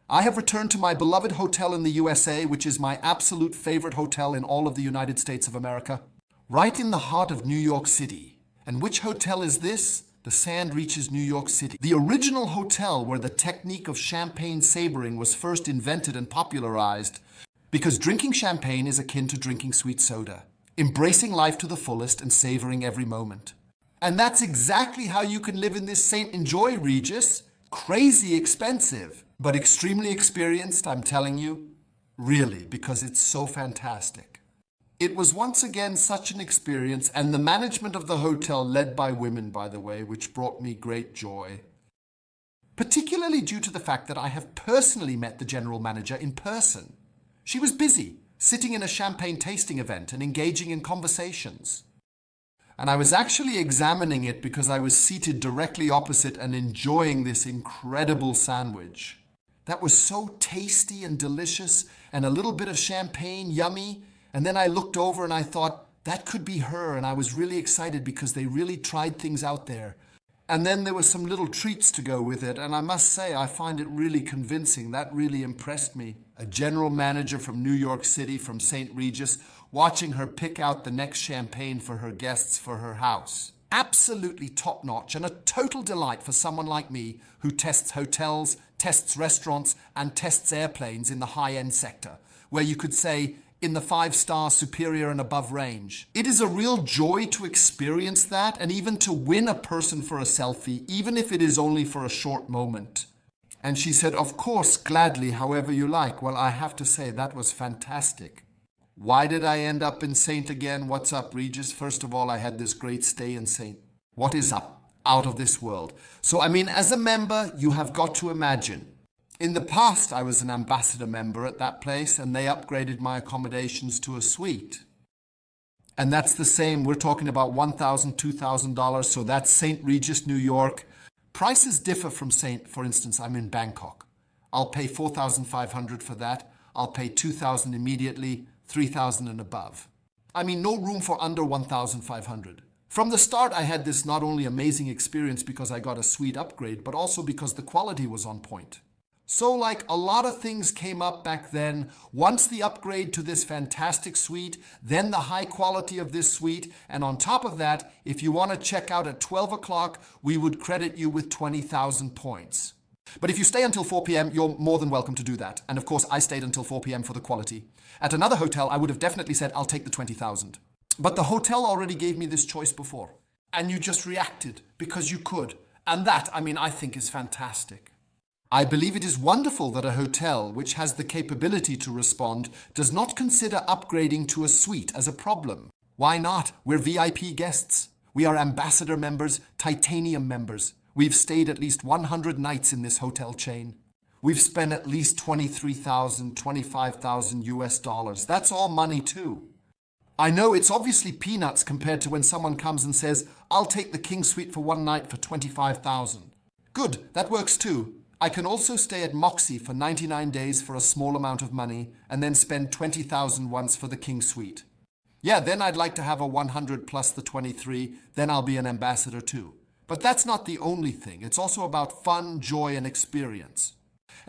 I have returned to my beloved hotel in the USA, which is my absolute favorite hotel in all of the United States of America. Right in the heart of New York City. And which hotel is this? The Sand reaches New York City. The original hotel where the technique of champagne savoring was first invented and popularized. Because drinking champagne is akin to drinking sweet soda. Embracing life to the fullest and savoring every moment. And that's exactly how you can live in this Saint Enjoy, Regis. Crazy expensive, but extremely experienced, I'm telling you. Really, because it's so fantastic. It was once again such an experience, and the management of the hotel led by women, by the way, which brought me great joy. Particularly due to the fact that I have personally met the general manager in person. She was busy, sitting in a champagne tasting event and engaging in conversations. And I was actually examining it because I was seated directly opposite and enjoying this incredible sandwich. That was so tasty and delicious, and a little bit of champagne, yummy. And then I looked over and I thought, that could be her, and I was really excited because they really tried things out there. And then there were some little treats to go with it, and I must say I find it really convincing. That really impressed me. A general manager from New York City, from St. Regis, watching her pick out the next champagne for her guests for her house. Absolutely top-notch and a total delight for someone like me who tests hotels, tests restaurants, and tests airplanes in the high-end sector, where you could say in the 5-star superior and above range. It is a real joy to experience that and even to win a person for a selfie, even if it is only for a short moment. And she said, of course, gladly, however you like. Well, I have to say that was fantastic. Why did I end up in Saint again? What's up, Regis? First of all, I had this great stay in Saint. What is up? Out of this world. So, I mean, as a member, you have got to imagine. In the past, I was an ambassador member at that place, and they upgraded my accommodations to a suite. And that's the same. We're talking about $1,000, $2,000. So that's St. Regis, New York. Prices differ from Saint. For instance, I'm in Bangkok. I'll pay $4,500 for that. I'll pay $2,000 immediately, $3,000 and above. I mean, no room for under $1,500. From the start, I had this not only amazing experience because I got a suite upgrade, but also because the quality was on point. So like a lot of things came up back then, once the upgrade to this fantastic suite, then the high quality of this suite, and on top of that, if you want to check out at 12 o'clock, we would credit you with 20,000 points. But if you stay until 4 p.m., you're more than welcome to do that. And of course, I stayed until 4 p.m. for the quality. At another hotel, I would have definitely said, I'll take the 20,000. But the hotel already gave me this choice before. And you just reacted because you could. And that, I mean, I think is fantastic. I believe it is wonderful that a hotel, which has the capability to respond, does not consider upgrading to a suite as a problem. Why not? We're VIP guests. We are ambassador members, titanium members. We've stayed at least 100 nights in this hotel chain. We've spent at least $23,000, $25,000 US dollars. That's all money too. I know it's obviously peanuts compared to when someone comes and says, I'll take the King Suite for one night for $25,000. Good, that works too. I can also stay at Moxie for 99 days for a small amount of money and then spend $20,000 once for the King Suite. Yeah, then I'd like to have a 100 plus the 23, then I'll be an ambassador too. But that's not the only thing. It's also about fun, joy, and experience.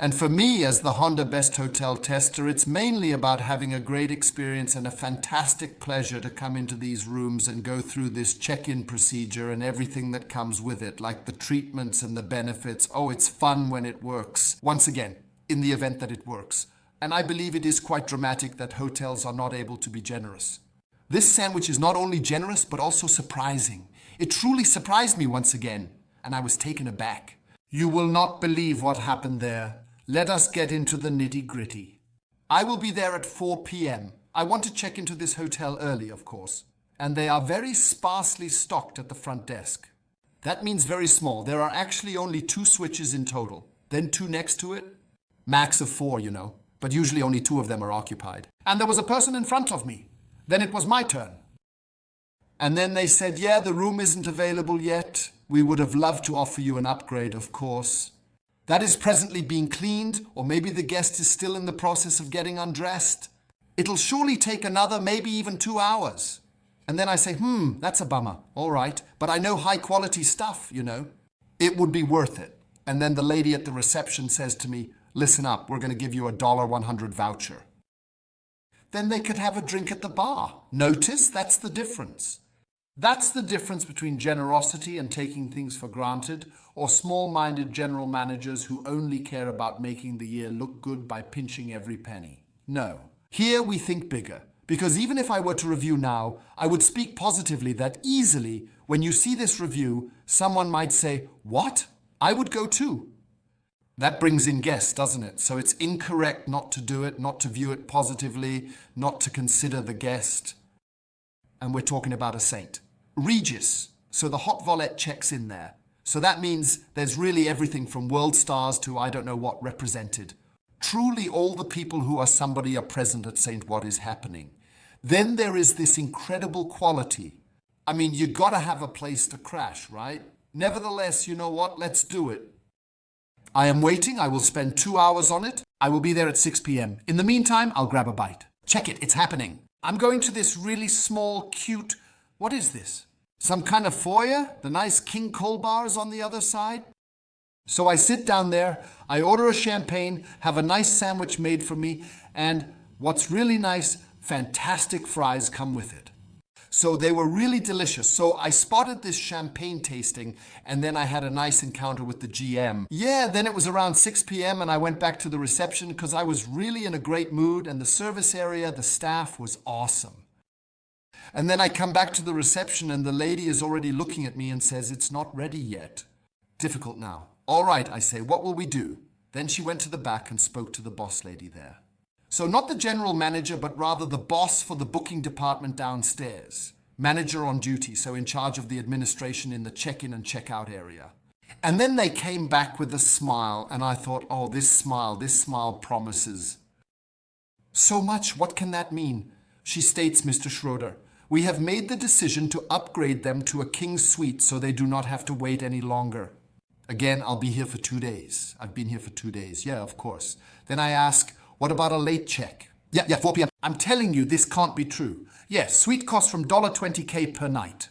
And for me, as the Honda Best Hotel tester, it's mainly about having a great experience and a fantastic pleasure to come into these rooms and go through this check-in procedure and everything that comes with it, like the treatments and the benefits. Oh, it's fun when it works. Once again, in the event that it works. And I believe it is quite dramatic that hotels are not able to be generous. This sandwich is not only generous, but also surprising. It truly surprised me once again, and I was taken aback. You will not believe what happened there. Let us get into the nitty-gritty. I will be there at 4 p.m. I want to check into this hotel early, of course. And they are very sparsely stocked at the front desk. That means very small. There are actually only 2 switches in total. Then 2 next to it. Max of 4, you know. But usually only 2 of them are occupied. And there was a person in front of me. Then it was my turn. And then they said, yeah, the room isn't available yet. We would have loved to offer you an upgrade, of course. That is presently being cleaned, or maybe the guest is still in the process of getting undressed. It'll surely take another, maybe even 2 hours. And then I say, that's a bummer. All right, but I know high quality stuff, you know. It would be worth it. And then the lady at the reception says to me, Listen up, we're going to give you a $100 voucher. Then they could have a drink at the bar. Notice, that's the difference. That's the difference between generosity and taking things for granted, or small-minded general managers who only care about making the year look good by pinching every penny. No. Here we think bigger, because even if I were to review now, I would speak positively that easily, when you see this review, someone might say, "What? I would go too." That brings in guests, doesn't it? So it's incorrect not to do it, not to view it positively, not to consider the guest. And we're talking about a saint. Regis. So the hot volette checks in there. So that means there's really everything from world stars to I don't know what represented. Truly all the people who are somebody are present at Saint What Is Happening. Then there is this incredible quality. I mean, you gotta have a place to crash, right? Nevertheless, you know what? Let's do it. I am waiting. I will spend 2 hours on it. I will be there at 6 p.m. In the meantime, I'll grab a bite. Check it. It's happening. I'm going to this really small, cute... What is this? Some kind of foyer? The nice King Cole bars on the other side? So I sit down there, I order a champagne, have a nice sandwich made for me, and what's really nice, fantastic fries come with it. So they were really delicious. So I spotted this champagne tasting, and then I had a nice encounter with the GM. Yeah, then it was around 6 p.m. and I went back to the reception because I was really in a great mood, and the service area, the staff was awesome. And then I come back to the reception and the lady is already looking at me and says, "It's not ready yet." Difficult now. "All right," I say, "what will we do?" Then she went to the back and spoke to the boss lady there. So not the general manager, but rather the boss for the booking department downstairs. Manager on duty, so in charge of the administration in the check-in and check-out area. And then they came back with a smile, and I thought, oh, this smile promises so much. What can that mean? She states, "Mr. Schroeder, we have made the decision to upgrade them to a king suite so they do not have to wait any longer." Again, I'll be here for 2 days. I've been here for 2 days. Yeah, of course. Then I ask, what about a late check? Yeah, 4 p.m. I'm telling you, this can't be true. Yes, suite costs from $20K per night.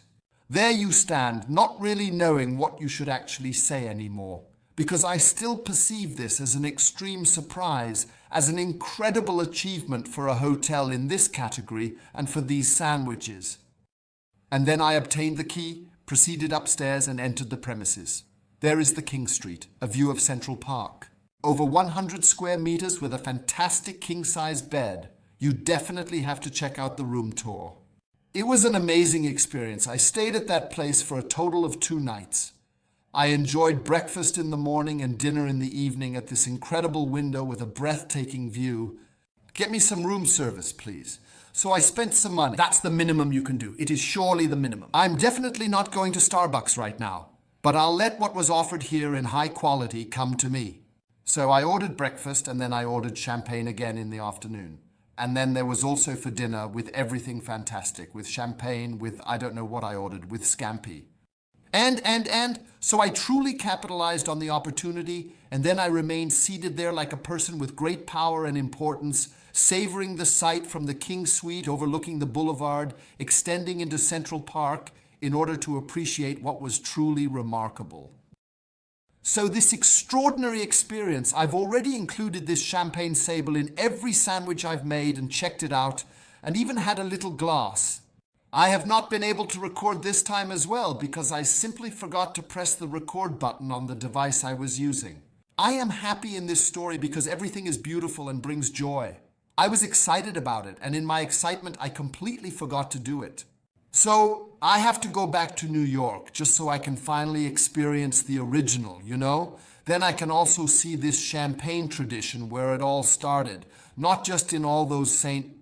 There you stand, not really knowing what you should actually say anymore. Because I still perceive this as an extreme surprise, as an incredible achievement for a hotel in this category and for these sandwiches. And then I obtained the key, proceeded upstairs and entered the premises. There is the King Street, a view of Central Park. Over 100 square meters with a fantastic king-size bed. You definitely have to check out the room tour. It was an amazing experience. I stayed at that place for a total of 2 nights. I enjoyed breakfast in the morning and dinner in the evening at this incredible window with a breathtaking view. Get me some room service, please. So I spent some money. That's the minimum you can do. It is surely the minimum. I'm definitely not going to Starbucks right now, but I'll let what was offered here in high quality come to me. So I ordered breakfast and then I ordered champagne again in the afternoon. And then there was also for dinner with everything fantastic, with champagne, with I don't know what I ordered, with scampi. So I truly capitalized on the opportunity, and then I remained seated there like a person with great power and importance, savoring the sight from the King Suite overlooking the boulevard, extending into Central Park, in order to appreciate what was truly remarkable. So this extraordinary experience, I've already included this champagne sable in every sandwich I've made and checked it out, and even had a little glass. I have not been able to record this time as well because I simply forgot to press the record button on the device I was using. I am happy in this story because everything is beautiful and brings joy. I was excited about it, and in my excitement, I completely forgot to do it. So I have to go back to New York just so I can finally experience the original, you know? Then I can also see this champagne tradition where it all started, not just in all those St.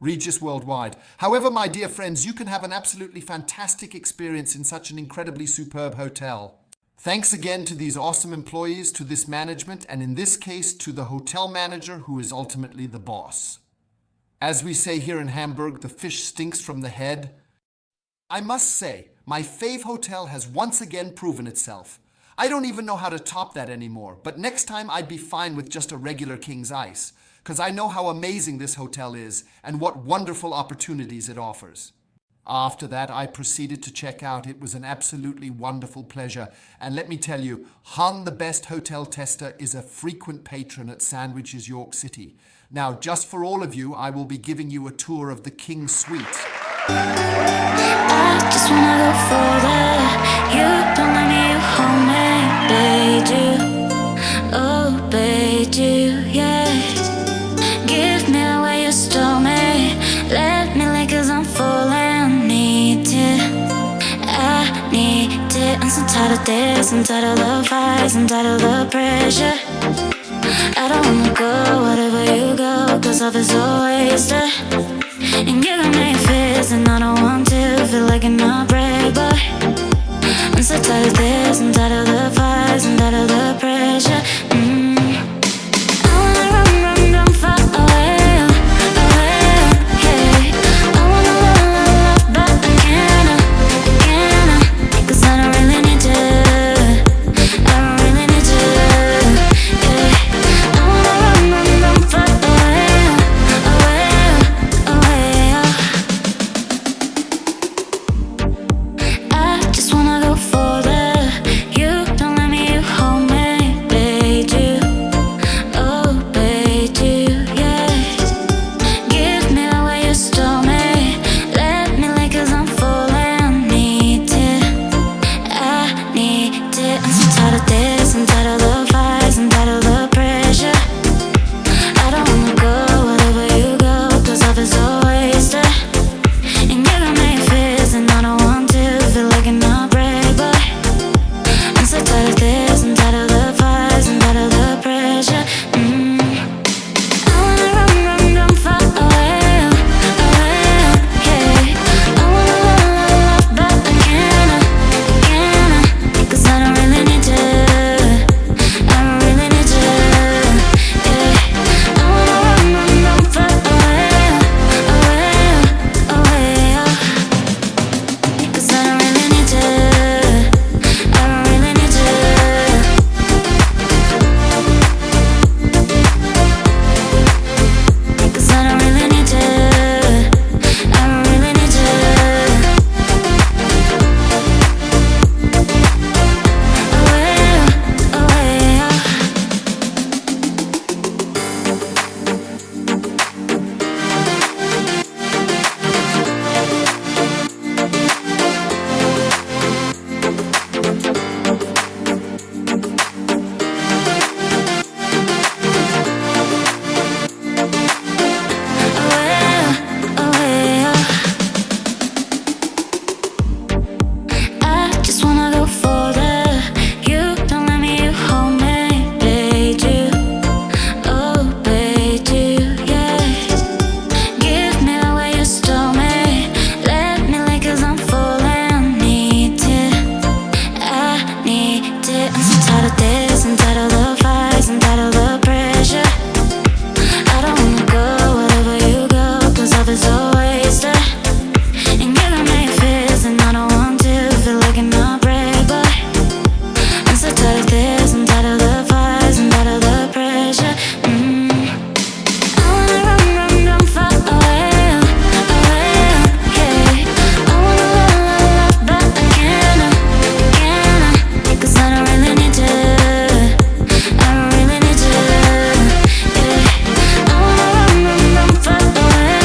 Regis worldwide. However, my dear friends, you can have an absolutely fantastic experience in such an incredibly superb hotel. Thanks again to these awesome employees, to this management, and in this case, to the hotel manager who is ultimately the boss. As we say here in Hamburg, the fish stinks from the head. I must say, my fave hotel has once again proven itself. I don't even know how to top that anymore, but next time I'd be fine with just a regular King's Ice, because I know how amazing this hotel is and what wonderful opportunities it offers. After that, I proceeded to check out. It was an absolutely wonderful pleasure. And let me tell you, Han, the best hotel tester, is a frequent patron at Sandwiches York City. Now, just for all of you, I will be giving you a tour of the King Suite. I just wanna go further. You don't let me hold me, bade you, oh, bade you, yeah. Give me away you stole me. Let me lick 'cause I'm falling. I need it. I'm so tired of this, I'm tired of the fights, I'm tired of the pressure. I don't wanna go wherever you go, 'cause love is so wasted. And you got me fist, and I don't want to feel like an break, but I'm so tired of this, I'm tired of the fights, I'm tired of the pressure. I wanna run, run, run far away, away, yeah. I wanna love, love, love, but I can't, 'cause I don't really need to, I don't really need to, yeah. I wanna run, run, run far away, away, away, I just wanna go further. You don't let me hold me, bade you, oh, bade you, yeah. Give me away you stole me. Let me lick 'cause I'm falling. Need it, I need it. I'm so tired of this, I'm tired of the fights, I'm tired of the pressure. I don't wanna go wherever you go, 'cause love is so wasted. And you got me fist, and I don't want to feel like an break, but I'm so tired of this, I'm tired of the fights, I'm tired of the pressure. I wanna run, run, run far away, away, yeah. I wanna love, love, love, but I can't, 'cause I don't really need to, I don't really need to, yeah. I wanna run, run, run far away, away, away, 'cause I don't really need to, I don't really need to. Cause I don't really need to, I don't really need to. Away, away, away, I just wanna go further. You don't let me hold me, bade you, oh, bade you, yeah. Give me away you stole me. Let me lick 'cause I'm falling. Need it, I need it. I'm so tired of this, I'm tired of the fights, I'm tired of the pressure. I don't wanna go wherever you go, 'cause love is so wasted. And you got me fist, and I don't want to feel like an break, but I'm so tired of this, I'm tired of the fights, I'm tired of the pressure. I wanna run, run, run far away, away, yeah. I wanna love, love, love, but I can't, 'cause I don't really need to, I don't really need to, yeah. I wanna run, run, run far away,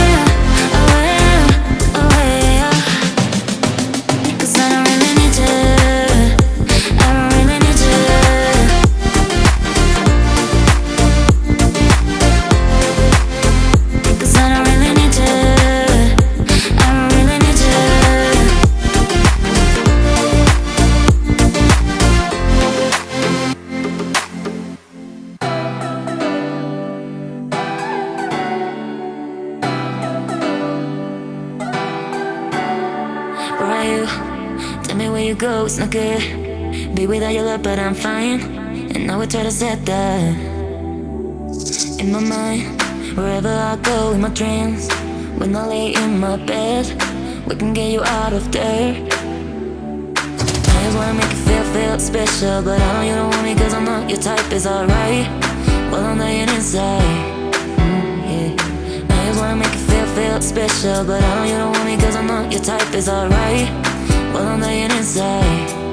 away, away, 'cause I don't really need to, I don't really need to. Cause I don't really need to, I don't really need to. Where are you? Tell me where you go, it's not good. Be without your love, but I'm fine. And I would try to set that in my mind. Wherever I go in my dreams, when I lay in my bed, we can get you out of there. I just wanna make you feel special, but I know you don't want me 'cause I know your type is alright. Well, I'm dying inside, yeah. I just wanna make you feel special, but I know you don't want me cause I know your type is alright. Well, I'm laying inside.